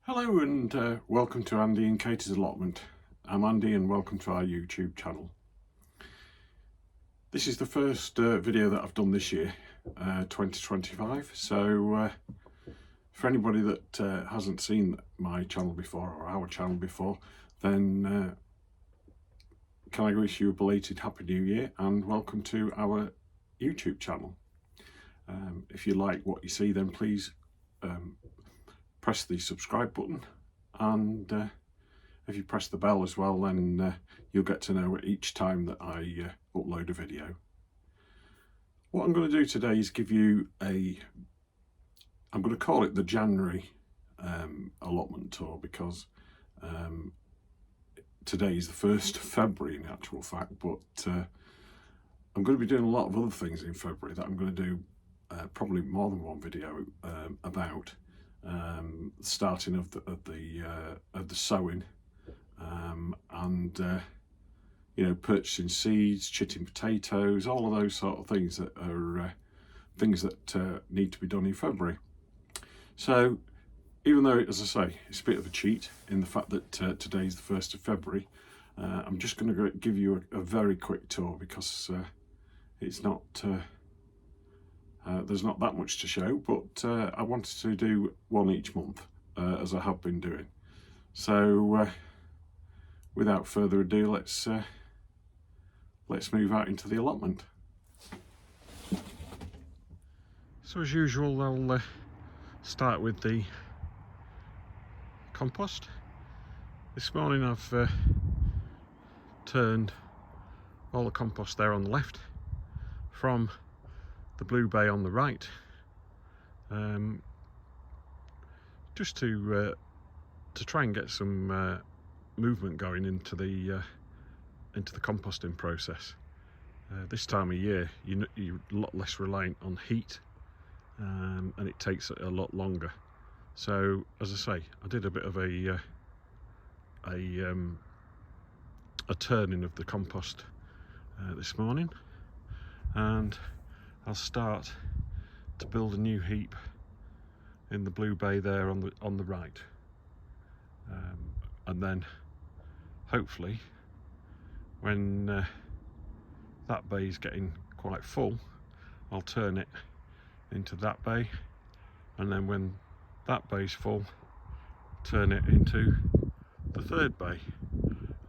Hello and welcome to Andy and Katie's Allotment. I'm Andy and welcome to our YouTube channel. This is the first video that I've done this year, 2025. So for anybody that hasn't seen my channel before or our channel before, then can I wish you a belated Happy New Year and welcome to our YouTube channel. If you like what you see, then please press the subscribe button, and if you press the bell as well, then you'll get to know each time that I upload a video. What I'm going to do today is give you I'm going to call it the January allotment tour, because today is the 1st of February in actual fact, but I'm going to be doing a lot of other things in February that I'm going to do probably more than one video about. Starting of the sowing, and you know, purchasing seeds, chitting potatoes, all of those sort of things that are things that need to be done in February. So even though, as I say, it's a bit of a cheat in the fact that today is the 1st of February, I'm just going to give you a very quick tour, because it's not there's not that much to show, but I wanted to do one each month, as I have been doing. So without further ado, let's move out into the allotment. So as usual, I'll start with the compost. This morning I've turned all the compost there on the left from the blue bay on the right, just to try and get some movement going into the composting process. This time of year, you're a lot less reliant on heat, and it takes a lot longer. So, as I say, I did a bit of a turning of the compost this morning, and I'll start to build a new heap in the blue bay there on the right, and then hopefully when that bay is getting quite full, I'll turn it into that bay, and then when that bay's full, turn it into the 3rd bay,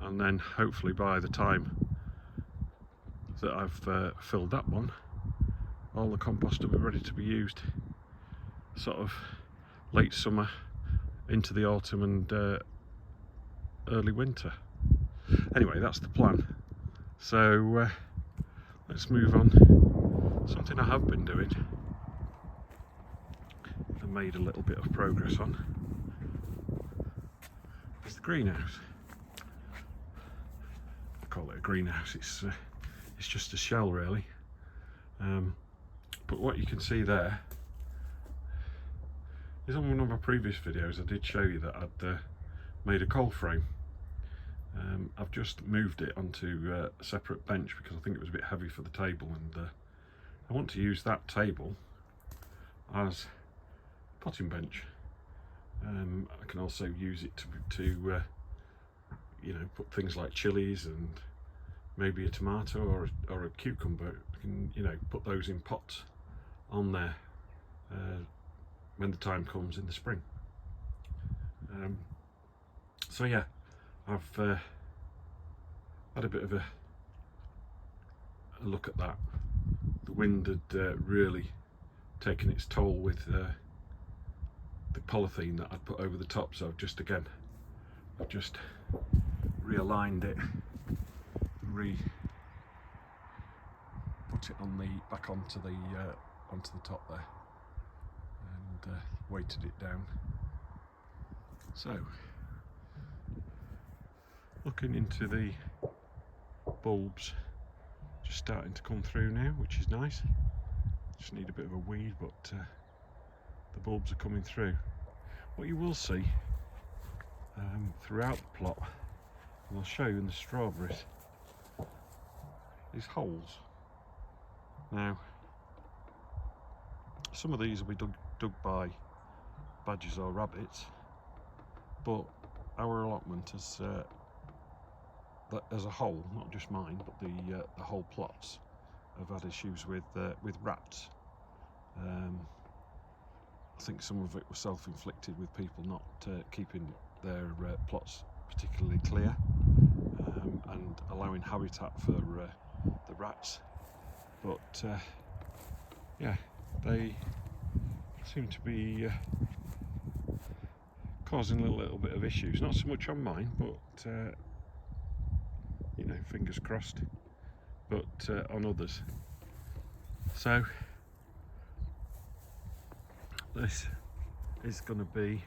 and then hopefully by the time that I've filled that one, all the compost will be ready to be used sort of late summer into the autumn and early winter. Anyway, that's the plan. So let's move on. Something I have been doing and made a little bit of progress on is the greenhouse. I call it a greenhouse, it's just a shell really. But what you can see there is, on one of my previous videos I did show you that I'd made a coal frame. I've just moved it onto a separate bench because I think it was a bit heavy for the table, and I want to use that table as a potting bench. I can also use it to you know, put things like chilies and maybe a tomato or a cucumber. I can, you know, put those in pots on there when the time comes in the spring. So yeah, I've had a bit of a look at that. The wind had really taken its toll with the polythene that I'd put over the top, so I've just realigned it, put it on back onto the top there, and weighted it down. So looking into the bulbs, just starting to come through now, which is nice. Just need a bit of a weed, but the bulbs are coming through. What you will see throughout the plot, and I'll show you in the strawberries, is holes. Now, some of these will be dug by badgers or rabbits, but our allotment as a whole, not just mine, but the whole plots have had issues with rats. I think some of it was self-inflicted with people not keeping their plots particularly clear, and allowing habitat for the rats. But yeah, they seem to be causing a little bit of issues. Not so much on mine, but you know, fingers crossed. But on others. So this is going to be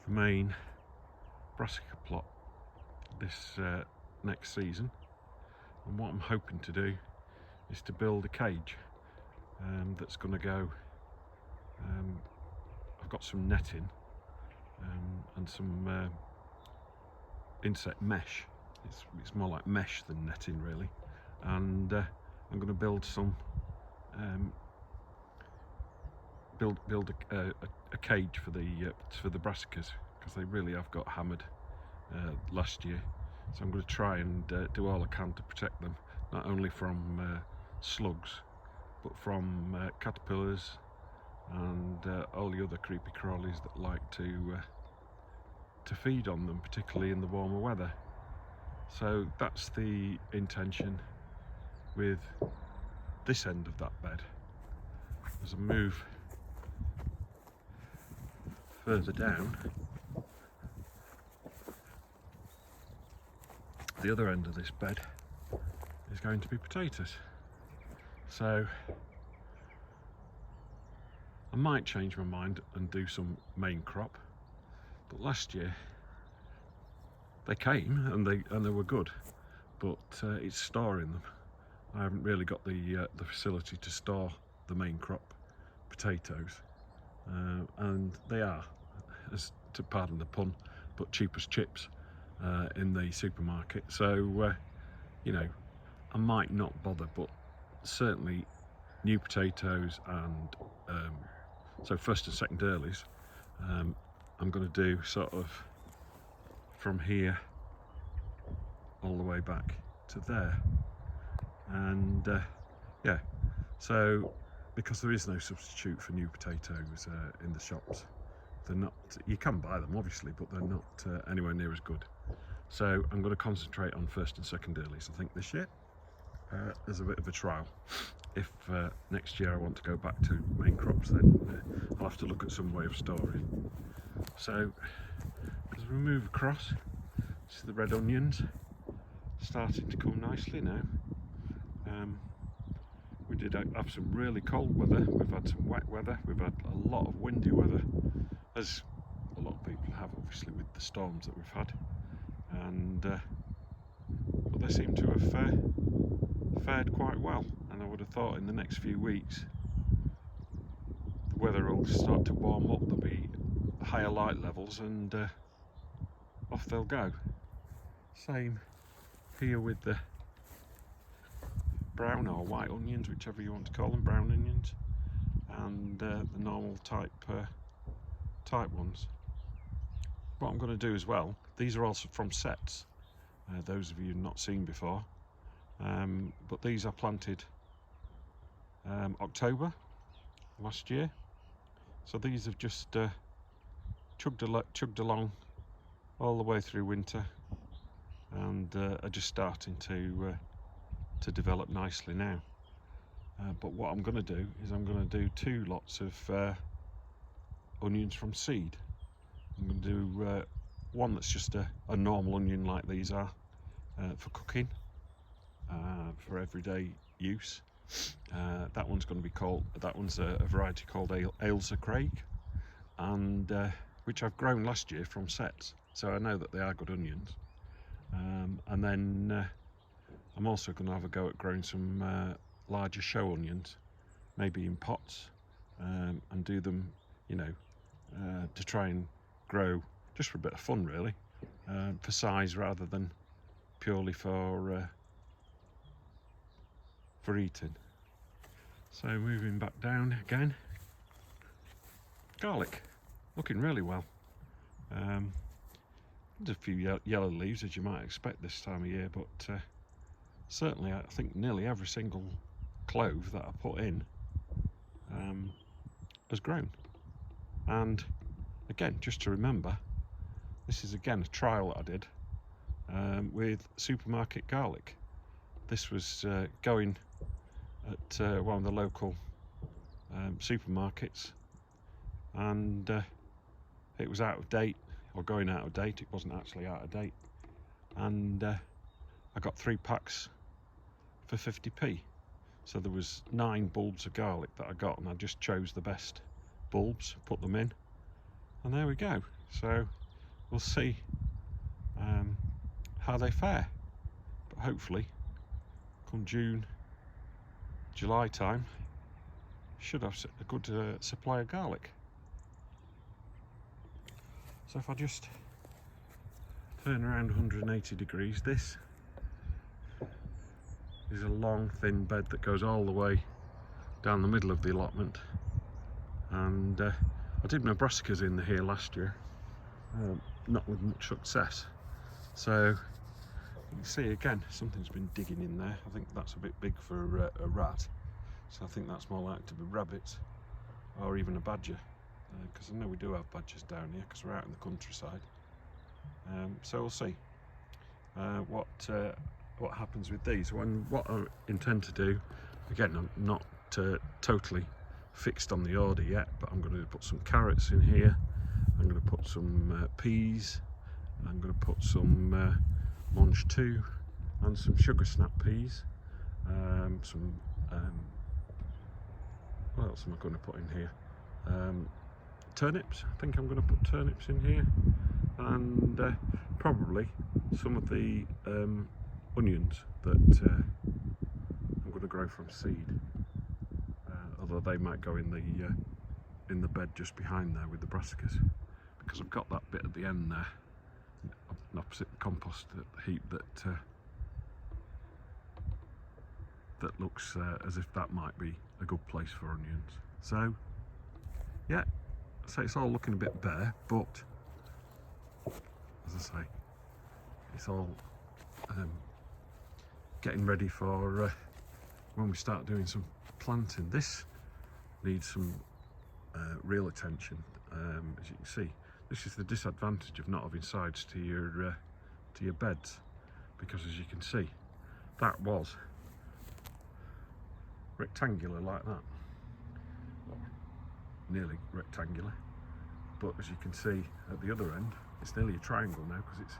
the main brassica plot this next season, and what I'm hoping to do is to build a cage that's going to go. I've got some netting and some insect mesh. It's more like mesh than netting really, and I'm going to build some build a cage for the brassicas, because they really have got hammered last year. So I'm going to try and do all I can to protect them, not only from slugs, but from caterpillars and all the other creepy crawlies that like to feed on them, particularly in the warmer weather. So that's the intention with this end of that bed. As I move further down, the other end of this bed is going to be potatoes. So I might change my mind and do some main crop, but last year they came and they were good, but it's storing them. I haven't really got the facility to store the main crop potatoes, and they are, as to pardon the pun, but cheap as chips in the supermarket. So you know, I might not bother, but certainly new potatoes and so first and second earlies, I'm going to do sort of from here all the way back to there. And yeah, so because there is no substitute for new potatoes in the shops, they're not, you can buy them obviously, but they're not anywhere near as good. So I'm going to concentrate on first and second earlies, I think, this year as a bit of a trial. If next year I want to go back to main crops, then I'll have to look at some way of storing. So as we move across, see the red onions starting to come nicely now. We did have some really cold weather, we've had some wet weather, we've had a lot of windy weather, as a lot of people have obviously with the storms that we've had, and but they seem to have fared quite well, and I would have thought in the next few weeks the weather will start to warm up, there'll be higher light levels, and off they'll go. Same here with the brown or white onions, whichever you want to call them, brown onions, and the normal type ones. What I'm going to do as well, these are also from sets, those of you who've not seen before, but these are planted October last year, so these have just chugged along all the way through winter, and are just starting to develop nicely now. But what I'm going to do is I'm going to do 2 lots of onions from seed. I'm going to do one that's just a normal onion like these are, for cooking, for everyday use. That one's going to be called, that one's a variety called Ailsa Craig, and which I've grown last year from sets, so I know that they are good onions. And then I'm also going to have a go at growing some larger show onions, maybe in pots, and do them, you know, to try and grow just for a bit of fun really, for size rather than purely for eating. So moving back down again, garlic. looking really well. There's a few yellow leaves, as you might expect this time of year, but certainly I think nearly every single clove that I put in has grown. And again, just to remember, this is again a trial that I did with supermarket garlic. This was going at one of the local supermarkets, and it was out of date, or going out of date. It wasn't actually out of date, and I got 3 packs for 50p. So there was 9 bulbs of garlic that I got, and I just chose the best bulbs, put them in, and there we go. So we'll see how they fare, but hopefully come June, July time, should have a good supply of garlic. So if I just turn around 180 degrees, this is a long thin bed that goes all the way down the middle of the allotment, and I did my brassicas in here last year, not with much success. So you can see again, something's been digging in there. I think that's a bit big for a rat, so I think that's more likely to be rabbits or even a badger, because I know we do have badgers down here because we're out in the countryside. So we'll see what happens with these. What I intend to do, again, I'm not totally fixed on the order yet, but I'm going to put some carrots in here, I'm going to put some peas, I'm going to put some mange 2 and some sugar snap peas, what else am I going to put in here? Turnips. I think I'm going to put turnips in here, and probably some of the onions that I'm going to grow from seed, although they might go in the bed just behind there with the brassicas, because I've got that bit at the end there, opposite the compost heap, that looks as if that might be a good place for onions. So yeah, so it's all looking a bit bare, but as I say, it's all getting ready for when we start doing some planting. This needs some real attention. As you can see, this is the disadvantage of not having sides to your beds, because as you can see, that was rectangular like that, well, nearly rectangular, but as you can see at the other end, it's nearly a triangle now, because it's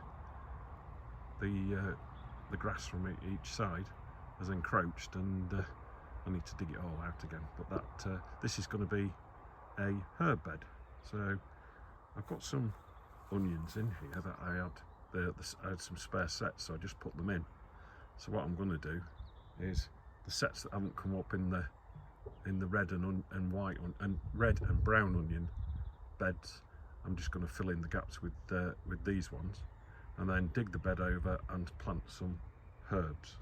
the grass from each side has encroached, and I need to dig it all out again. But that this is going to be a herb bed. So I've got some onions in here that I had some spare sets, so I just put them in. So what I'm going to do is, the sets that haven't come up in the red and white and red and brown onion beds, I'm just going to fill in the gaps with these ones, and then dig the bed over and plant some herbs.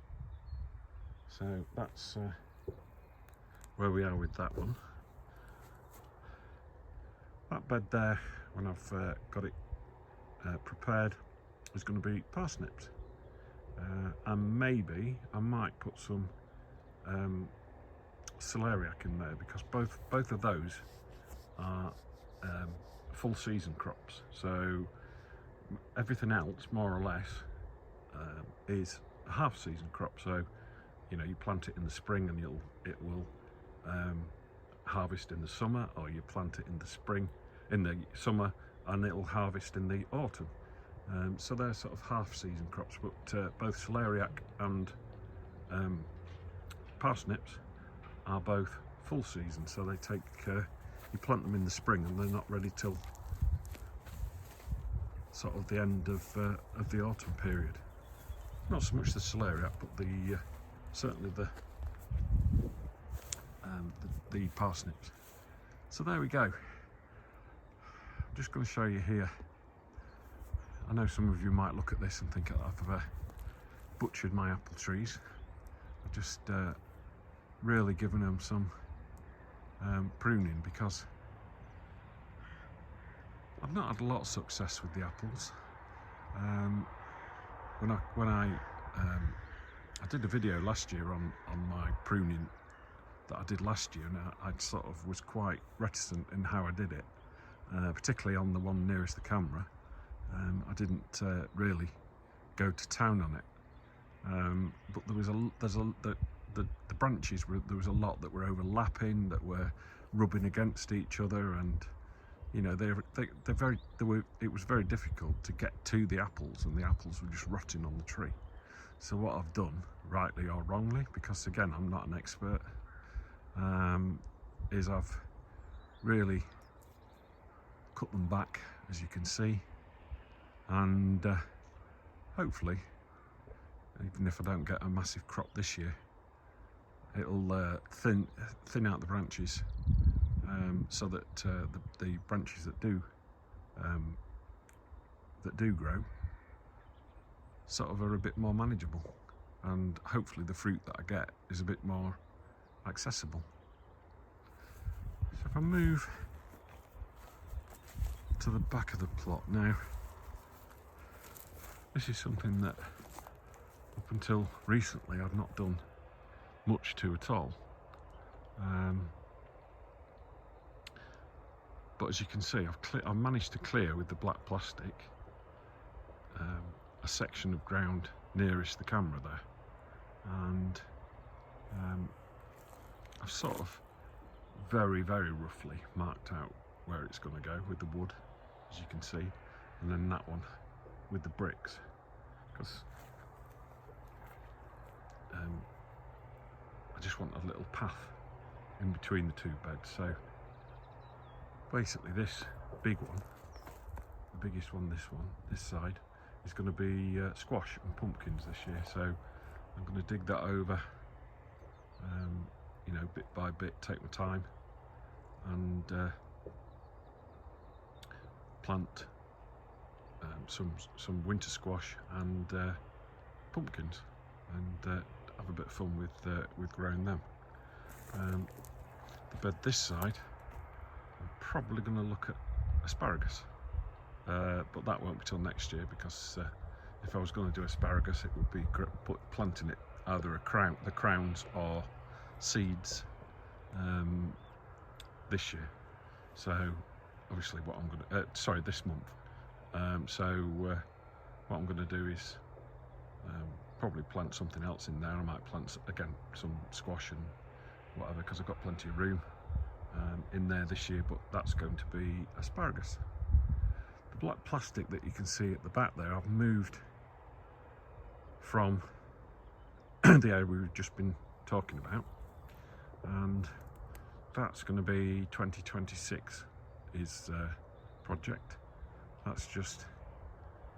So that's where we are with that one. That bed there, when I've got it prepared, is going to be parsnips, and maybe I might put some celeriac in there, because both of those are full season crops. So everything else, more or less, is a half season crop. So you know, you plant it in the spring and it will harvest in the summer, or you plant it in the summer and it will harvest in the autumn. So they're sort of half season crops, but both celeriac and parsnips are both full season. So they take you plant them in the spring and they're not ready till sort of the end of the autumn period. Not so much the celeriac, but certainly the parsnips. So there we go. I'm just going to show you here. I know some of you might look at this and think I've butchered my apple trees. I've just really given them some pruning, because I've not had a lot of success with the apples. When I did a video last year on my pruning that I did last year, and I sort of was quite reticent in how I did it, particularly on the one nearest the camera. I didn't really go to town on it, but the branches were, there was a lot that were overlapping, that were rubbing against each other, and you know, it was very difficult to get to the apples, and the apples were just rotting on the tree. So what I've done, rightly or wrongly, because again I'm not an expert, is I've really cut them back, as you can see, and hopefully, even if I don't get a massive crop this year, it'll thin out the branches, so that the branches that do grow sort of are a bit more manageable, and hopefully the fruit that I get is a bit more accessible. So if I move to the back of the plot now, this is something that up until recently I've not done much to at all, but as you can see, I've managed to clear with the black plastic a section of ground nearest the camera there, and I've sort of very roughly marked out where it's going to go with the wood, as you can see, and then that one with the bricks, because I just want a little path in between the two beds. So basically this big one, the biggest one, this side, is going to be squash and pumpkins this year. So I'm going to dig that over, you know, bit by bit, take my time, and plant some winter squash and pumpkins, and have a bit of fun with growing them. The bed this side, I'm probably going to look at asparagus, but that won't be till next year, because if I was going to do asparagus, it would be planting it either the crowns or seeds this year. So obviously what I'm going to this month. So what I'm going to do is probably plant something else in there. I might plant again some squash and whatever, because I've got plenty of room in there this year, but that's going to be asparagus. The black plastic that you can see at the back there, I've moved from the area we've just been talking about, and that's going to be 2026 is project. That's just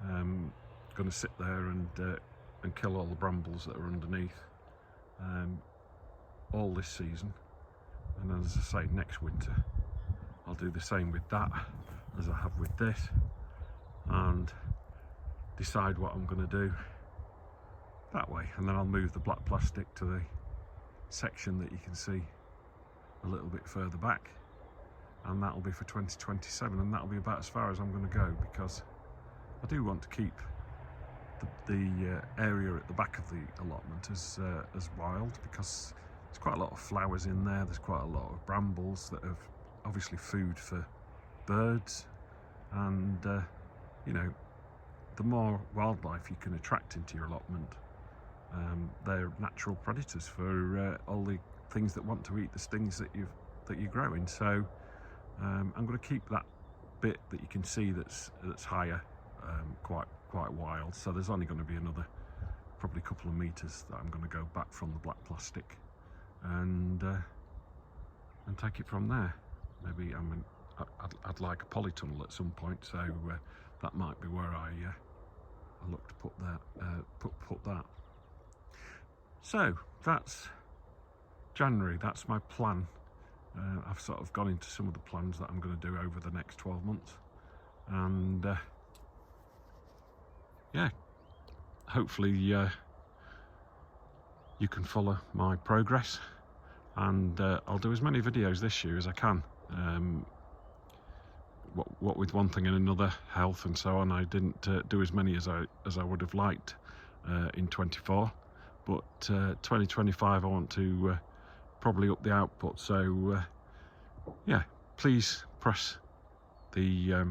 going to sit there and kill all the brambles that are underneath all this season, and then, as I say, next winter I'll do the same with that as I have with this, and decide what I'm going to do that way, and then I'll move the black plastic to the section that you can see a little bit further back, and that'll be for 2027, and that'll be about as far as I'm going to go, because I do want to keep the area at the back of the allotment as wild, because there's quite a lot of flowers in there, there's quite a lot of brambles that have obviously food for birds, and you know, the more wildlife you can attract into your allotment, they're natural predators for all the things that want to eat the things that you're growing. So I'm going to keep that bit that you can see that's higher quite wild. So there's only going to be another probably a couple of meters that I'm going to go back from the black plastic, and take it from there. Maybe I'd like a polytunnel at some point, so that might be where I look to put that. So that's January. That's my plan. I've sort of gone into some of the plans that I'm going to do over the next 12 months, and yeah, hopefully you can follow my progress, and I'll do as many videos this year as I can. what with one thing and another, health and so on, I didn't do as many as I would have liked in 24. But 2025 I want to probably up the output. So yeah, please press the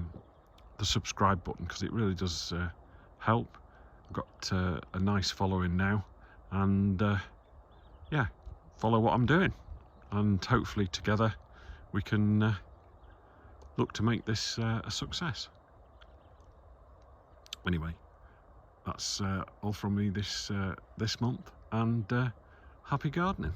subscribe button, because it really does help. I've got a nice following now, and yeah, follow what I'm doing, and hopefully together we can look to make this a success. Anyway, that's all from me this month, and happy gardening.